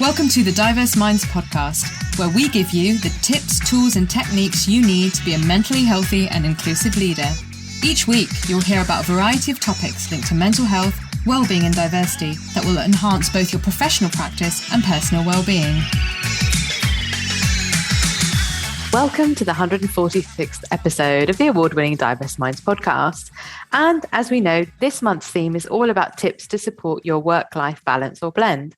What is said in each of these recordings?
Welcome to the Diverse Minds podcast, where we give you the tips, tools, and techniques you need to be a mentally healthy and inclusive leader. Each week, you'll hear about a variety of topics linked to mental health, well-being, and diversity that will enhance both your professional practice and personal well-being. Welcome to the 146th episode of the award-winning Diverse Minds podcast. And as we know, this month's theme is all about tips to support your work-life balance or blend.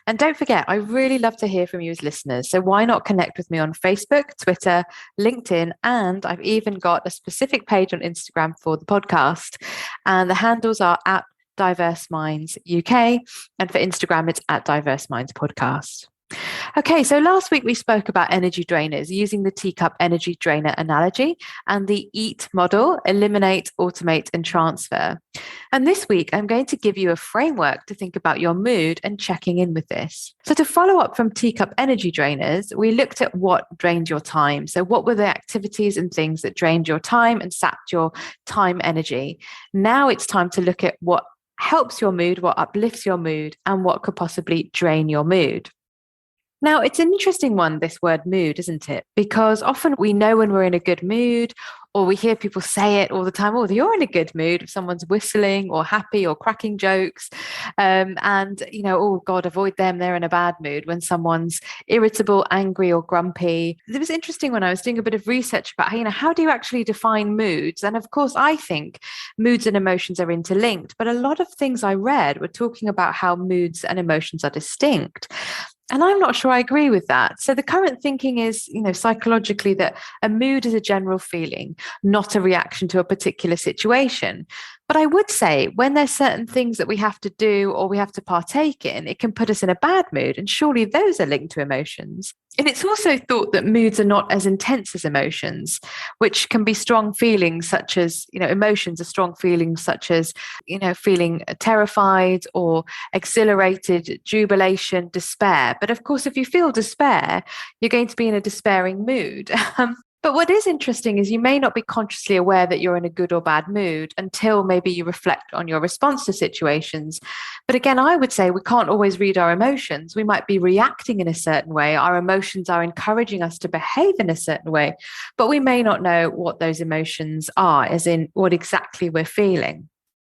And don't forget, I really love to hear from you as listeners. So why not connect with me on Facebook, Twitter, LinkedIn, and I've even got a specific page on Instagram for the podcast. And the handles are at Diverse Minds UK. And for Instagram, it's at Diverse Minds Podcast. Okay, so last week we spoke about energy drainers using the teacup energy drainer analogy and the EAT model: eliminate, automate, and transfer. And this week I'm going to give you a framework to think about your mood and checking in with this. So to follow up from teacup energy drainers, we looked at what drained your time. So what were the activities and things that drained your time and sapped your time energy? Now it's time to look at what helps your mood, what uplifts your mood, and what could possibly drain your mood. Now, it's an interesting one, this word mood, isn't it? Because often we know when we're in a good mood, or we hear people say it all the time, oh, you're in a good mood if someone's whistling or happy or cracking jokes. Oh God, avoid them, they're in a bad mood when someone's irritable, angry, or grumpy. It was interesting when I was doing a bit of research about, how do you actually define moods? And of course, I think moods and emotions are interlinked, but a lot of things I read were talking about how moods and emotions are distinct. And I'm not sure I agree with that. So the current thinking is, psychologically, that a mood is a general feeling, not a reaction to a particular situation. But I would say when there's certain things that we have to do or we have to partake in, it can put us in a bad mood. And surely those are linked to emotions. And it's also thought that moods are not as intense as emotions, which can be strong feelings such as, emotions are strong feelings such as, feeling terrified or exhilarated, jubilation, despair. But of course, if you feel despair, you're going to be in a despairing mood. But what is interesting is you may not be consciously aware that you're in a good or bad mood until maybe you reflect on your response to situations. But again, I would say we can't always read our emotions. We might be reacting in a certain way. Our emotions are encouraging us to behave in a certain way, but we may not know what those emotions are, as in what exactly we're feeling.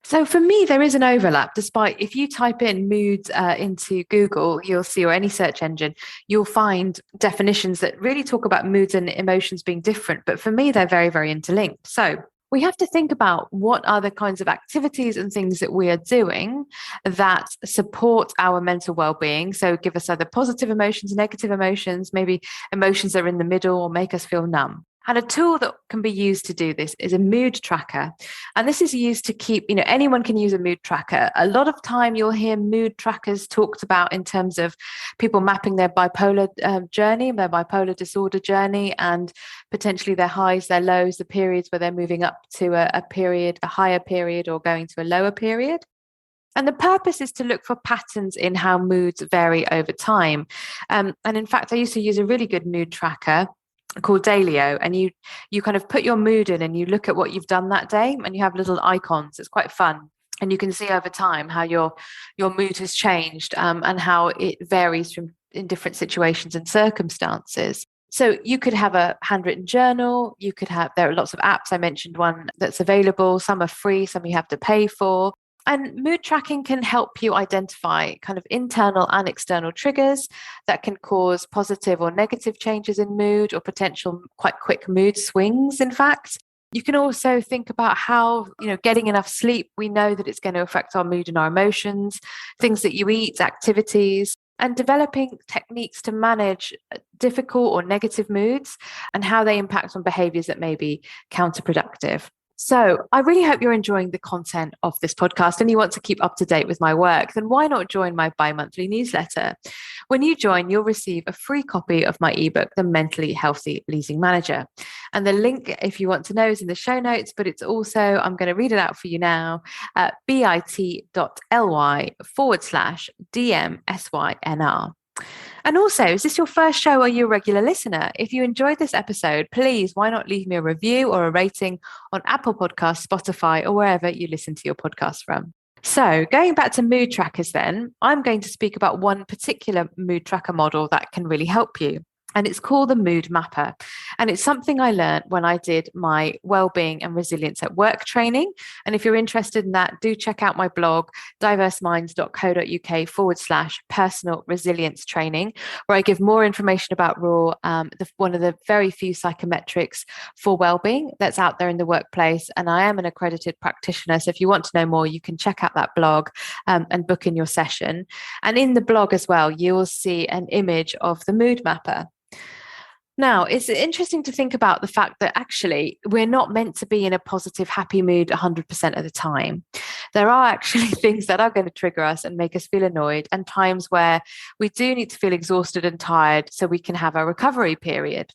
So for me, there is an overlap, despite if you type in moods into Google, you'll see, or any search engine, you'll find definitions that really talk about moods and emotions being different. But for me, they're very, very interlinked. So we have to think about what are the kinds of activities and things that we are doing that support our mental well-being. So give us either positive emotions, negative emotions, maybe emotions that are in the middle or make us feel numb. And a tool that can be used to do this is a mood tracker. And this is used to keep, anyone can use a mood tracker. A lot of time you'll hear mood trackers talked about in terms of people mapping their bipolar journey, their bipolar disorder journey, and potentially their highs, their lows, the periods where they're moving up to a period, a higher period, or going to a lower period. And the purpose is to look for patterns in how moods vary over time. And in fact, I used to use a really good mood tracker called Dailyo, and you kind of put your mood in and you look at what you've done that day, and you have little icons. It's quite fun, and you can see over time how your mood has changed and how it varies in different situations and circumstances. So you could have a handwritten journal. There are lots of apps. I mentioned one that's available. Some are free, some you have to pay for. And mood tracking can help you identify kind of internal and external triggers that can cause positive or negative changes in mood, or potential quite quick mood swings, in fact. You can also think about how, getting enough sleep, we know that it's going to affect our mood and our emotions, things that you eat, activities, and developing techniques to manage difficult or negative moods and how they impact on behaviors that may be counterproductive. So I really hope you're enjoying the content of this podcast and you want to keep up to date with my work. Then why not join my bi-monthly newsletter? When you join, you'll receive a free copy of my ebook, The Mentally Healthy Leasing Manager. And the link, if you want to know, is in the show notes, but it's also, I'm going to read it out for you now, at bit.ly/DMSYNR. And also, is this your first show or are you a regular listener? If you enjoyed this episode, please, why not leave me a review or a rating on Apple Podcasts, Spotify, or wherever you listen to your podcasts from. So, going back to mood trackers, then, I'm going to speak about one particular mood tracker model that can really help you. And it's called the Mood Mapper. And it's something I learned when I did my Wellbeing and Resilience at Work training. And if you're interested in that, do check out my blog, diverseminds.co.uk/personal resilience training, where I give more information about RAW, one of the very few psychometrics for wellbeing that's out there in the workplace. And I am an accredited practitioner. So if you want to know more, you can check out that blog and book in your session. And in the blog as well, you will see an image of the Mood Mapper. Now, it's interesting to think about the fact that actually we're not meant to be in a positive, happy mood 100% of the time. There are actually things that are going to trigger us and make us feel annoyed, and times where we do need to feel exhausted and tired so we can have a recovery period.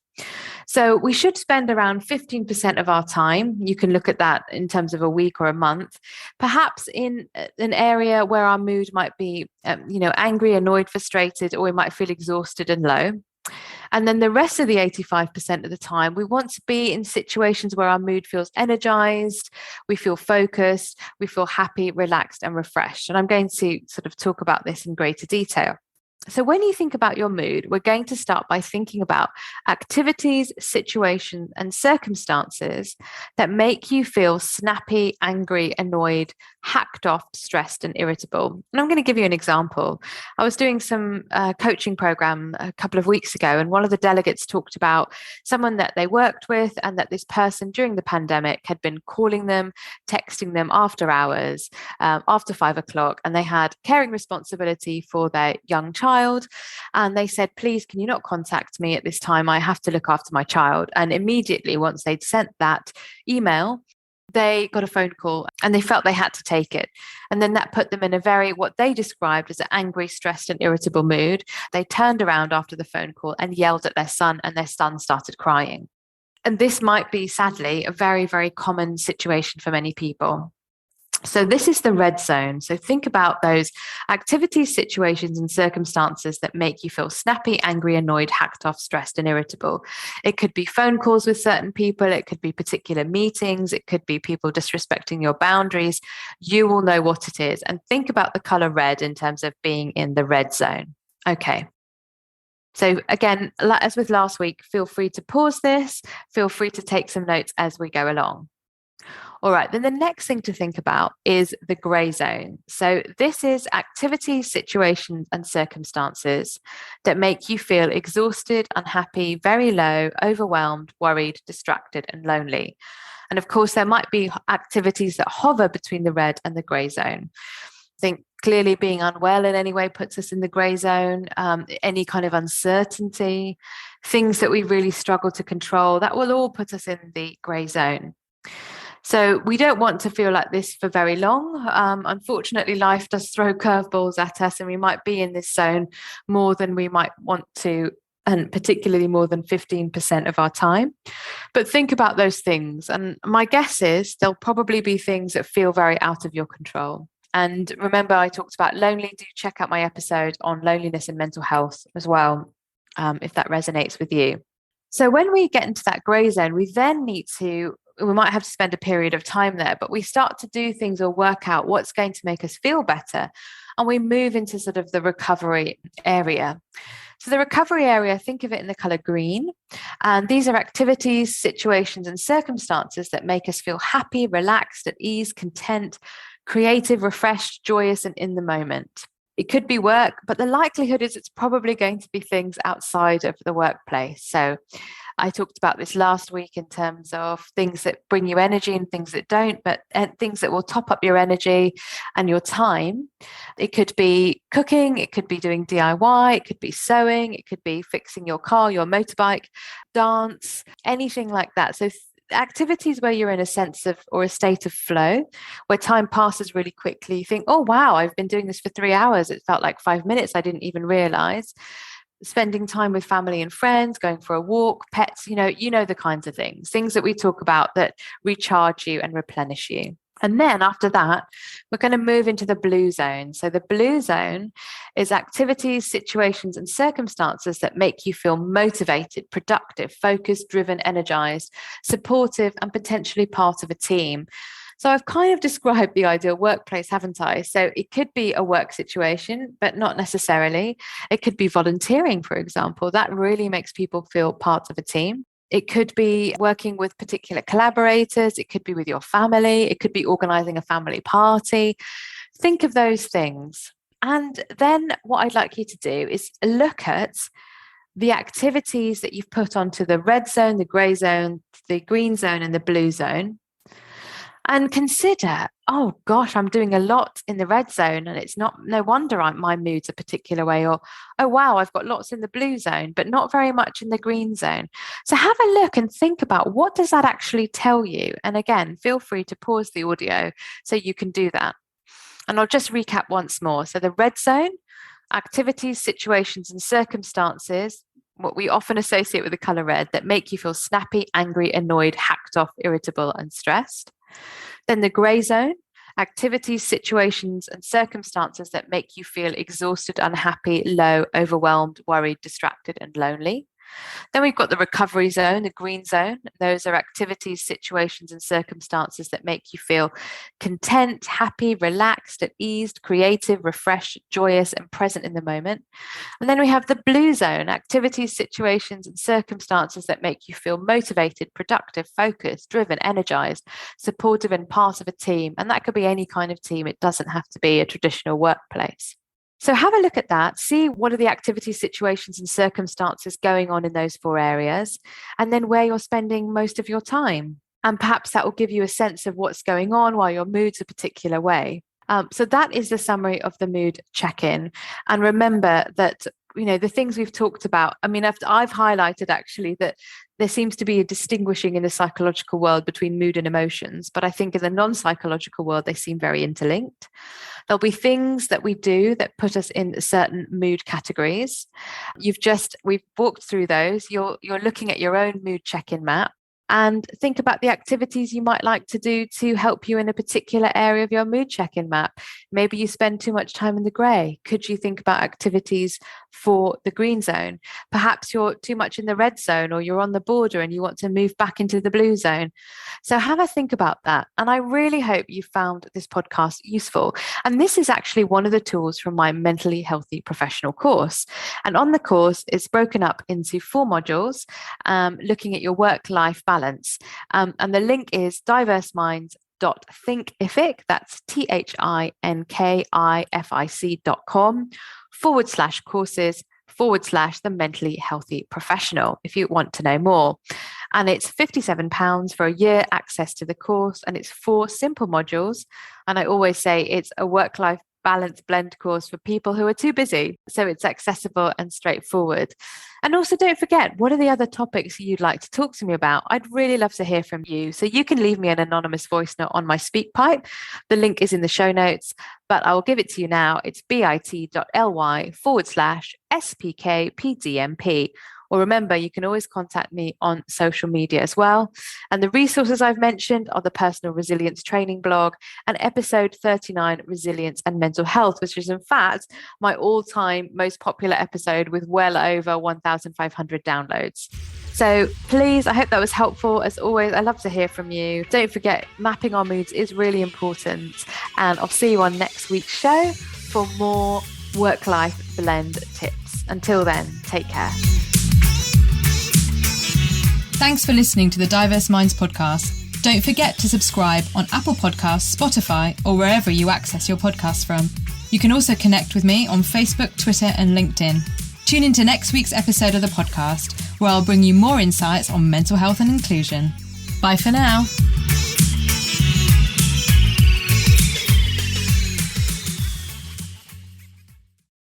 So we should spend around 15% of our time. You can look at that in terms of a week or a month, perhaps in an area where our mood might be, angry, annoyed, frustrated, or we might feel exhausted and low. And then the rest of the 85% of the time, we want to be in situations where our mood feels energized, we feel focused, we feel happy, relaxed, and refreshed. And I'm going to sort of talk about this in greater detail. So when you think about your mood, we're going to start by thinking about activities, situations, and circumstances that make you feel snappy, angry, annoyed, hacked off, stressed, and irritable. And I'm going to give you an example. I was doing some coaching program a couple of weeks ago, and one of the delegates talked about someone that they worked with, and that this person during the pandemic had been calling them, texting them after hours, after 5 o'clock, and they had caring responsibility for their young child. And they said, please, can you not contact me at this time? I have to look after my child. And immediately, once they'd sent that email, they got a phone call and they felt they had to take it. And then that put them in a very, what they described as an angry, stressed, and irritable mood. They turned around after the phone call and yelled at their son, and their son started crying. And this might be, sadly, a very, very common situation for many people. So this is the red zone. So think about those activities, situations, and circumstances that make you feel snappy, angry, annoyed, hacked off, stressed, and irritable. It could be phone calls with certain people. It could be particular meetings. It could be people disrespecting your boundaries. You will know what it is. And think about the color red in terms of being in the red zone. Okay. So again, as with last week, feel free to pause this. Feel free to take some notes as we go along. All right, then the next thing to think about is the grey zone. So this is activities, situations, and circumstances that make you feel exhausted, unhappy, very low, overwhelmed, worried, distracted, and lonely. And of course, there might be activities that hover between the red and the grey zone. I think clearly being unwell in any way puts us in the grey zone. Any kind of uncertainty, things that we really struggle to control, that will all put us in the grey zone. So we don't want to feel like this for very long. Unfortunately, life does throw curveballs at us, and we might be in this zone more than we might want to, and particularly more than 15% of our time. But think about those things. And my guess is there'll probably be things that feel very out of your control. And remember, I talked about lonely. Do check out my episode on loneliness and mental health as well, if that resonates with you. So when we get into that grey zone, we might have to spend a period of time there, but we start to do things or work out what's going to make us feel better. And we move into sort of the recovery area. So the recovery area, think of it in the color green. And these are activities, situations, and circumstances that make us feel happy, relaxed, at ease, content, creative, refreshed, joyous, and in the moment. It could be work, but the likelihood is it's probably going to be things outside of the workplace. So I talked about this last week in terms of things that bring you energy and things that don't, but things that will top up your energy and your time. It could be cooking, it could be doing DIY, it could be sewing, it could be fixing your car, your motorbike, dance, anything like that. So activities where you're in a sense of, or a state of flow, where time passes really quickly. You think, oh, wow, I've been doing this for 3 hours. It felt like 5 minutes. I didn't even realize. Spending time with family and friends, going for a walk, pets, you know the kinds of things that we talk about that recharge you and replenish you. And then after that, we're going to move into the blue zone. So the blue zone is activities, situations, and circumstances that make you feel motivated, productive, focused, driven, energized, supportive, and potentially part of a team. So I've kind of described the ideal workplace, haven't I? So it could be a work situation, but not necessarily. It could be volunteering, for example. That really makes people feel part of a team. It could be working with particular collaborators. It could be with your family. It could be organizing a family party. Think of those things. And then what I'd like you to do is look at the activities that you've put onto the red zone, the grey zone, the green zone, and the blue zone. And consider, oh gosh, I'm doing a lot in the red zone and it's no wonder my mood's a particular way. Or, oh wow, I've got lots in the blue zone, but not very much in the green zone. So have a look and think about, what does that actually tell you? And again, feel free to pause the audio so you can do that. And I'll just recap once more. So the red zone, activities, situations, and circumstances, what we often associate with the color red, that make you feel snappy, angry, annoyed, hacked off, irritable, and stressed. Then the grey zone, activities, situations, and circumstances that make you feel exhausted, unhappy, low, overwhelmed, worried, distracted, and lonely. Then we've got the recovery zone, the green zone. Those are activities, situations, and circumstances that make you feel content, happy, relaxed, at ease, creative, refreshed, joyous, and present in the moment. And then we have the blue zone, activities, situations, and circumstances that make you feel motivated, productive, focused, driven, energized, supportive, and part of a team. And that could be any kind of team. It doesn't have to be a traditional workplace. So have a look at that, see what are the activities, situations, and circumstances going on in those 4 areas, and then where you're spending most of your time. And perhaps that will give you a sense of what's going on while your mood's a particular way. So that is the summary of the mood check-in. And remember that, the things we've talked about, I've highlighted actually that there seems to be a distinguishing in the psychological world between mood and emotions, but I think in the non-psychological world, they seem very interlinked. There'll be things that we do that put us in certain mood categories. We've walked through those. You're looking at your own mood check-in map. And think about the activities you might like to do to help you in a particular area of your mood check-in map. Maybe you spend too much time in the grey. Could you think about activities for the green zone? Perhaps you're too much in the red zone, or you're on the border and you want to move back into the blue zone. So have a think about that. And I really hope you found this podcast useful. And this is actually one of the tools from my Mentally Healthy Professional course. And on the course, it's broken up into 4 modules, looking at your work-life balance. And the link is diverseminds.thinkific, that's THINKIFIC.com/courses/the mentally healthy professional if you want to know more. And it's £57 for a year access to the course, and it's 4 simple modules. And I always say it's a work-life balance blend course for people who are too busy. So it's accessible and straightforward. And also don't forget, what are the other topics you'd like to talk to me about? I'd really love to hear from you. So you can leave me an anonymous voice note on my SpeakPipe. The link is in the show notes, but I will give it to you now. It's bit.ly/SPKPDMP. Or remember, you can always contact me on social media as well. And the resources I've mentioned are the Personal Resilience Training blog and episode 39, Resilience and Mental Health, which is in fact my all-time most popular episode with well over 1,500 downloads. So please, I hope that was helpful. As always, I love to hear from you. Don't forget, mapping our moods is really important. And I'll see you on next week's show for more work-life blend tips. Until then, take care. Thanks for listening to the Diverse Minds podcast. Don't forget to subscribe on Apple Podcasts, Spotify, or wherever you access your podcasts from. You can also connect with me on Facebook, Twitter, and LinkedIn. Tune into next week's episode of the podcast, where I'll bring you more insights on mental health and inclusion. Bye for now.